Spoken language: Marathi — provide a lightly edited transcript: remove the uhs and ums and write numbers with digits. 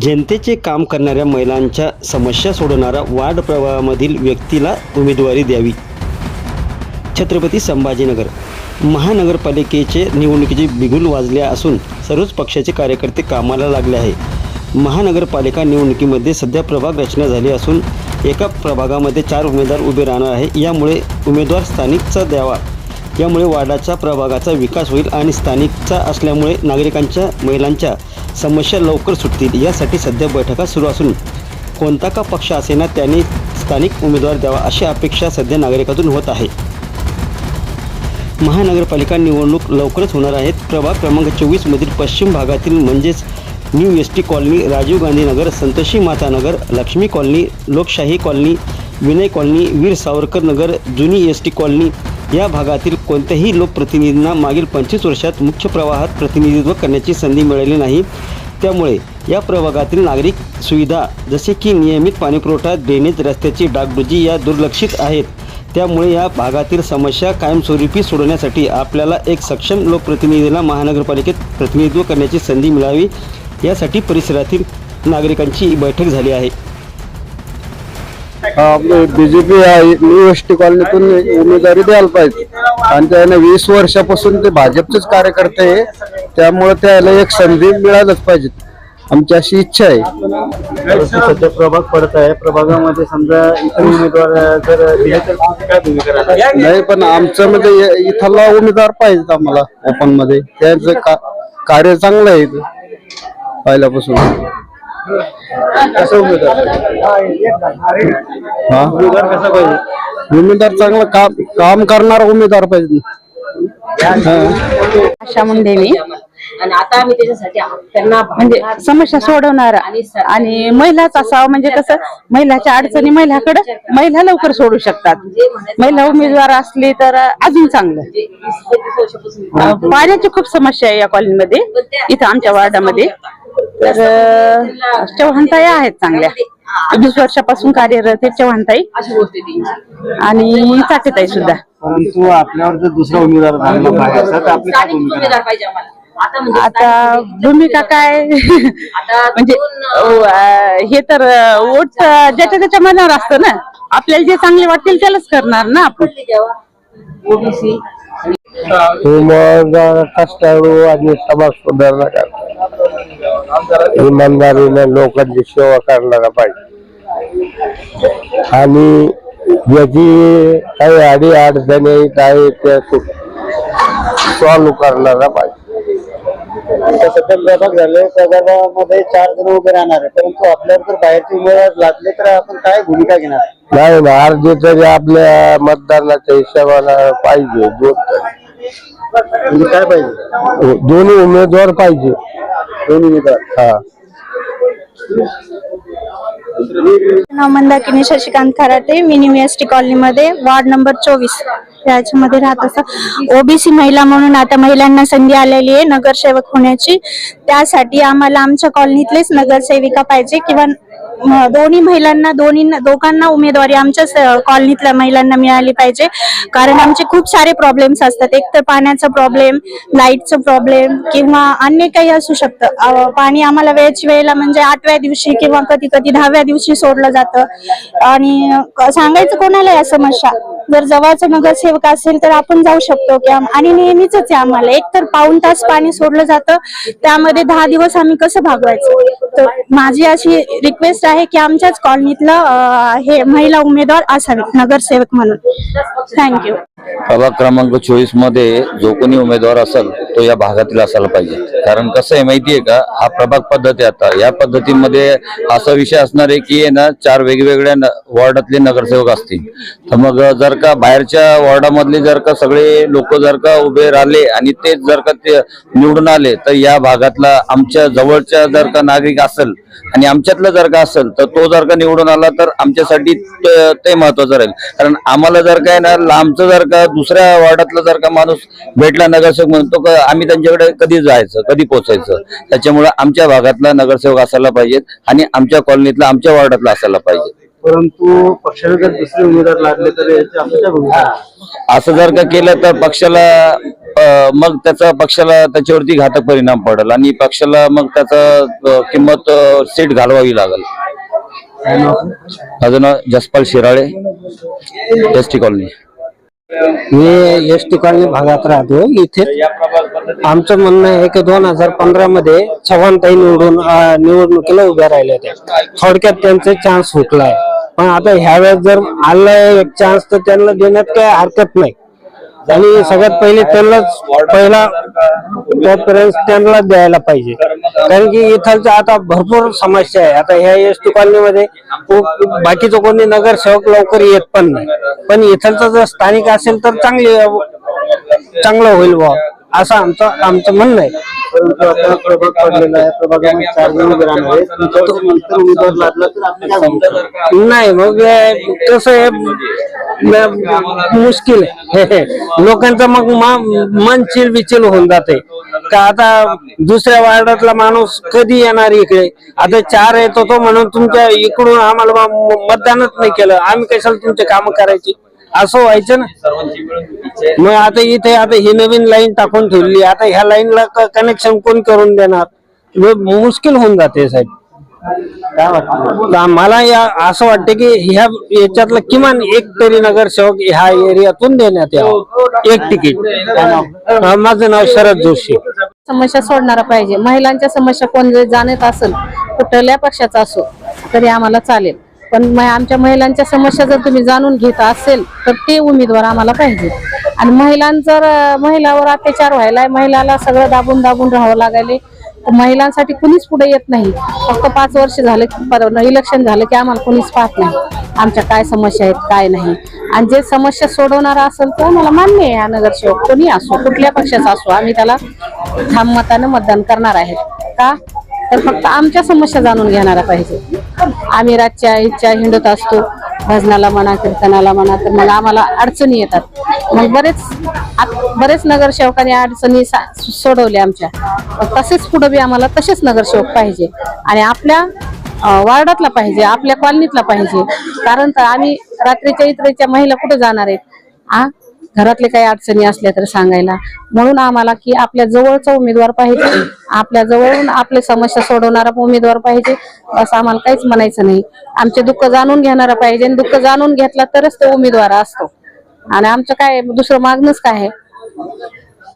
जनतेचे काम करणाऱ्या महिलांच्या समस्या सोडवणारा वार्ड प्रभागामधील व्यक्तीला उमेदवारी द्यावी। छत्रपती संभाजीनगर महानगरपालिकेचे निवडणुकीचे बिगुल वाजले असून सर्वच पक्षाचे कार्यकर्ते कामाला लागले आहे। महानगरपालिका निवडणुकीमध्ये सध्या प्रभाग रचना झाली असून एका प्रभागामध्ये 4 उमेदवार उभे राहणार आहे। यामुळे उमेदवार स्थानिकचा द्यावा, यामुळे वार्डाचा प्रभागाचा विकास होईल आणि स्थानिकचा असल्यामुळे नागरिकांच्या महिलांच्या समस्या लवकर सुटतील। यासाठी सध्या बैठका सुरू असून कोणता का पक्ष असेना त्यांनी स्थानिक उमेदवार द्यावा अशी अपेक्षा सध्या नागरिकांतून होत आहे। महानगरपालिका निवडणूक लवकरच होणार आहेत। प्रभाग क्रमांक 24 मधील पश्चिम भागातील म्हणजेच new ST colony, Rajiv Gandhi Nagar, Santoshi Mata Nagar, Lakshmi colony, Lokshahi colony, Vinay colony, Veer Savarkar Nagar, जुनी एसटी कॉलनी या भागातील कोणत्याही लोकप्रतिनिधींना मागील 25 वर्षात मुख्य प्रवाहात प्रतिनिधित्व करण्याची संधी मिळाली नाही। त्यामुळे या प्रभागातील नागरिक सुविधा जसे की नियमित पाणीपुरवठा, ड्रेनेज, रस्त्याची डागडुजी या दुर्लक्षित आहेत। त्यामुळे या भागातील समस्या कायमस्वरूपी सोडवण्यासाठी आपल्याला एक सक्षम लोकप्रतिनिधीला महानगरपालिकेत प्रतिनिधित्व करण्याची संधी मिळावी, यासाठी परिसरातील नागरिकांची बैठक झाली आहे। बीजेपी न्यू एसटी कॉलनीतून उमेदवारी द्यायला पाहिजे आणि त्याने 20 वर्षापासून ते भाजपचेच कार्यकर्ते आहे, त्यामुळे त्याला एक संधी मिळालच पाहिजे, आमची अशी इच्छा आहे। सध्या प्रभाग पडत आहे, प्रभागामध्ये समजा इतर उमेदवार जर दिले तर काय भूमिका राहणार? नाही, पण आमचं म्हणजे इथला उमेदवार पाहिजे आम्हाला ओपन मध्ये, त्यांचं कार्य चांगलं आहे पहिल्यापासून। कसं उमेदवार कसा पाहिजे? उमेदवार चांगलं काम करणारा उमेदवार पाहिजे। आशा मुंडे मी, आणि आता आम्ही त्याच्यासाठी त्यांना म्हणजे समस्या सोडवणारा आणि महिलाच असावं, म्हणजे कसं महिलाच्या अडचणी महिला लवकर सोडू शकतात। महिला उमेदवार असली तर अजून चांगलं। पाण्याची खूप समस्या आहे या कॉलनीमध्ये, इथं आमच्या वार्डामध्ये। तर चव्हाणताई आहेत चांगल्या, 20 वर्षापासून कार्यरत आहे चव्हाणताई आणि चाटेताई सुद्धा। परंतु आपल्यावर जर दुसरा उमेदवार झाला पाहिजे तर आपली काय भूमिका राहणार? आता भूमिका काय म्हणजे हे तर वोट ज्याच्या त्याच्या मनावर असतं ना, आपल्याला जे चांगले वाटतील त्यालाच करणार ना आपण। ओबीसी कष्टाळू आणि समाज सुधारणा करणार, इमानदारीने लोकांची सेवा करणारा पाहिजे आणि ज्याची काही अडी अडचणी काय त्या सॉल्व्ह करणारा पाहिजे। सध्या प्रभाग झाले, प्रभागामध्ये 4 जण उभे राहणार आहे, परंतु आपल्यावर जर बाहेरचे उमेदवार लागले तर आपण काय भूमिका घेणार? नाही ना, अर्धे तरी आपल्या मतदानाच्या हिशोबाला पाहिजे, म्हणजे काय पाहिजे? दोन्ही उमेदवार पाहिजे, दोन उमेदवार। हा। नाव मंदाकिनी शशिकांत खराटे, मी न्यू एसटी कॉलनी मध्ये वार्ड नंबर 24 याच्यामध्ये राहत असं। ओबीसी महिला म्हणून आता महिलांना संधी आलेली आहे नगरसेवक होण्याची, त्यासाठी आम्हाला आमच्या कॉलनीतलेच नगरसेविका पाहिजे किंवा दोन्ही महिलांना दोघांना उमेदवारी आमच्या कॉलनीतल्या महिलांना मिळाली पाहिजे। कारण आमचे खूप सारे प्रॉब्लेम्स असतात, एक तर पाण्याचा प्रॉब्लेम, लाईटचा प्रॉब्लेम किंवा अन्य काही असू शकतं। पाणी आम्हाला वेळेला म्हणजे 8व्या दिवशी किंवा कधी कधी 10व्या दिवशी सोडलं जातं आणि सांगायचं कोणाला या समस्या। जर जवळचा नगरसेवक असेल तर आपण जाऊ शकतो की आणि नेहमीच आहे आम्हाला, एक तर पाऊण तास पाणी सोडलं जातं, त्यामध्ये 10 दिवस आम्ही कसं भागवायचं। तर माझी अशी रिक्वेस्ट आहे की आमच्याच कॉलनीतलं हे महिला उमेदवार असावे नगरसेवक म्हणून। थँक्यू। प्रभाग क्रमांक 24 मध्ये जो कोणी उमेदवार असेल तो या भागातील असायला पाहिजे। कारण कसं आहे माहितीये का, हा प्रभाग पद्धती आता या पद्धतीमध्ये असा विषय असणार आहे की ना 4 वेगवेगळ्या वॉर्डातले नगरसेवक असतील, तर मग जर का बाहेरच्या वॉर्डामधले जर का सगळे लोक जर का उभे राहिले आणि तेच जर का ते निवडून आले, तर या भागातला आमच्या जवळच्या जर का नागरिक असेल आणि आमच्यातलं जर का असेल तर तो जर का निवडून आला तर आमच्यासाठी ते महत्वाचं राहील। कारण आम्हाला जर काय ना लांबचं जर का दुसऱ्या वॉर्डातला जर का माणूस भेटला नगरसेवक म्हणतो का आम्ही त्यांच्याकडे कधी जायचं, कधी पोहोचायचं। त्याच्यामुळे आमच्या भागातला नगरसेवक असायला पाहिजेत आणि आमच्या कॉलनीतला, आमच्या वॉर्डातला असायला पाहिजे। परंतु पक्षाने जर दुसरे उमेदवार लागले तर याची आपली काय भूमिका आहे? असं जर का केलं तर पक्षाला मग त्याचा पक्षाला त्याच्यावरती घातक परिणाम पडेल आणि पक्षाला मग त्याचा किंमत सीट घालवावी लागेल. माझं नाव जसपाल शिराळे, एसटी कॉलनी. मी एसटी कॉलनी भागात राहतो. इथे आमचं म्हणणं आहे की 2015 मध्ये चव्हाणताई निवडणुकीला उभ्या राहिल्या होत्या. थोडक्यात त्यांचे चान्स हुकलाय, पण आता ह्यावेळेस जर आलाय एक चान्स तर त्यांना देण्यात काही हरकत नाही. आणि सगळ्यात पहिले त्यांनाच पहिला प्रेफरन्स त्यांना द्यायला पाहिजे, कारण की इथलच्या आता भरपूर समस्या आहे. आता ह्या एसटी कॉलनीमध्ये बाकीचं कोणी नगरसेवक लवकर येत पण नाही, पण इथलचं जर स्थानिक असेल तर चांगलं होईल बुवा, असं आमचं म्हणणं आहे. परंतु आता प्रभाग पडलेला आहे, प्रभागामध्ये 4 जण उभे राहणार आहेत. तुमच्यावर नंतर उमेदवार लागला तर आपली काय भूमिका आहे? नाही मग कसं आहे, मुश्किल आहे. लोकांचं मग मन चिलबिचिल होऊन जाते का आता दुसऱ्या वार्डातला माणूस कधी येणार इकडे. आता 4 येत होतो म्हणून तुमच्या इकडून आम्हाला मतदानच नाही केलं, आम्ही कशाला तुमचे काम करायची, असं व्हायचं ना. मग आता इथे ही नवीन लाईन टाकून ठेवली, आता ह्या लाईनला कनेक्शन कोण करून देणार, मुश्किल होऊन जाते साहेब. काय वाटतं? मला असं वाटतं की ह्या याच्यातलं किमान एक तरी नगरसेवक ह्या एरियातून देण्यात यावं, एक तिकीट. माझं नाव शरद जोशी. समस्या सोडणारा पाहिजे. महिलांच्या समस्या कोण जर जाणत असेल, कुठल्या पक्षाचा असो तरी आम्हाला चालेल, पण आमच्या महिलांच्या समस्या जर तुम्ही जाणून घेत असेल तर ते उमेदवार आम्हाला पाहिजे. आणि महिलावर अत्याचार व्हायलाय, महिलाला सगळं दाबून राहावं लागायले, महिलांसाठी कुणीच पुढे येत नाही. फक्त 5 वर्ष झालं इलेक्शन झालं की आम्हाला कुणीच पाहत नाही आमच्या काय समस्या आहेत काय नाही. आणि जे समस्या सोडवणारा असेल तर मला मान्य आहे, हा नगरसेवक कोणी असो कुठल्या पक्षाचा असो आम्ही त्याला ठाम मतानं मतदान करणार आहे. का तर फक्त आमच्या समस्या जाणून घेणारा पाहिजे. आम्ही रातच्या इच्छा हिंडत असतो, भजनाला म्हणा कीर्तनाला म्हणा, तर मग आम्हाला अडचणी येतात. मग बरेच नगरसेवकांनी अडचणी सोडवल्या आमच्या, तसेच पुढे बी आम्हाला तसेच नगरसेवक पाहिजे आणि आपल्या वार्डातला पाहिजे, आपल्या कॉलनीतला पाहिजे. कारण तर आम्ही रात्रीच्या इतरेच्या महिला कुठे जाणार आहेत, घरातले काही अडचणी असल्या तर सांगायला. म्हणून आम्हाला की आपल्या जवळचा उमेदवार पाहिजे, आपल्या जवळून आपले समस्या सोडवणारा उमेदवार पाहिजे, असं आम्हाला काहीच म्हणायचं नाही. आमचे दुःख जाणून घेणारा पाहिजे, आणि दुःख जाणून घेतला तरच तो उमेदवार असतो. आणि आमचं काय दुसरं मागणंच काय आहे.